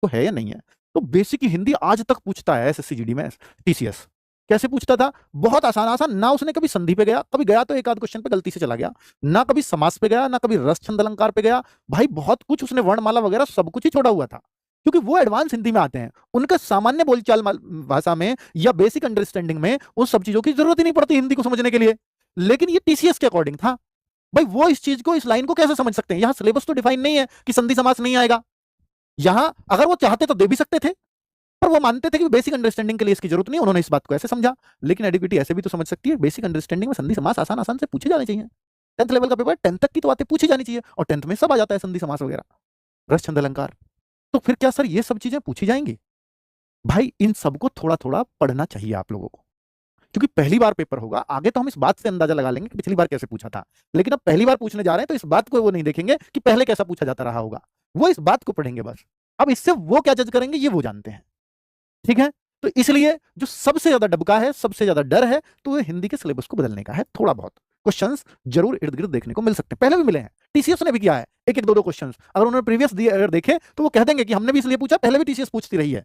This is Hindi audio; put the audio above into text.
तो है या नहीं है। तो बेसिक हिंदी आज तक पूछता है एसएससी जीडी में टीसीएस। कैसे पूछता था? बहुत आसान आसान। ना उसने कभी संधि पे गया, कभी गया तो एक आध क्वेश्चन पे गलती से चला गया, ना कभी समास पे गया, ना कभी रस छंद अलंकार पे गया। भाई बहुत कुछ उसने वर्णमाला वगैरह सब कुछ ही छोड़ा हुआ था, क्योंकि वो एडवांस हिंदी में आते हैं। उनका सामान्य बोलचाल भाषा में या बेसिक अंडरस्टैंडिंग में उन सब चीजों की जरूरत ही नहीं पड़ती हिंदी को समझने के लिए। लेकिन ये टीसीएस के अकॉर्डिंग था। भाई वो इस चीज को, इस लाइन को कैसे समझ सकते हैं? यहां सिलेबस तो डिफाइन नहीं है कि संधि समास नहीं आएगा। यहां अगर वो चाहते तो दे भी सकते थे, पर वो मानते थे कि बेसिक अंडरस्टैंडिंग के लिए इसकी जरूरत नहीं, उन्होंने इस बात को ऐसे समझा। लेकिन एडुकेटी ऐसे भी तो समझ सकती है, बेसिक अंडरस्टैंडिंग में संधि समास आसान आसान से पूछे जाने चाहिए। 10th लेवल का पेपर, 10th तक की तो बातें पूछी जानी चाहिए, और 10th में सब आ जाता है, संधि समास वगैरह, रस छंद अलंकार। तो फिर क्या सर ये सब चीजें पूछी जाएंगी? भाई इन सबको थोड़ा थोड़ा पढ़ना चाहिए आप लोगों को, क्योंकि पहली बार पेपर होगा। आगे तो हम इस बात से अंदाजा लगा लेंगे कि पिछली बार कैसे पूछा था, लेकिन अब पहली बार पूछने जा रहे हैं तो इस बात को वो नहीं देखेंगे कि पहले कैसा पूछा जाता रहा होगा, वो इस बात को पढ़ेंगे बस। अब इससे वो क्या जज करेंगे ये वो जानते हैं, ठीक है। तो इसलिए जो सबसे ज्यादा डबका है, सबसे ज्यादा डर है, तो वो हिंदी के सिलेबस को बदलने का है। थोड़ा बहुत क्वेश्चंस जरूर इर्द गिर्द देखने को मिल सकते हैं, पहले भी मिले हैं, टीसीएस ने भी किया है, एक एक दो दो क्वेश्चंस। अगर उन्होंने प्रीवियस अगर देखे तो वो कह देंगे कि हमने भी इसलिए पूछा, पहले भी टीसीएस पूछती रही है।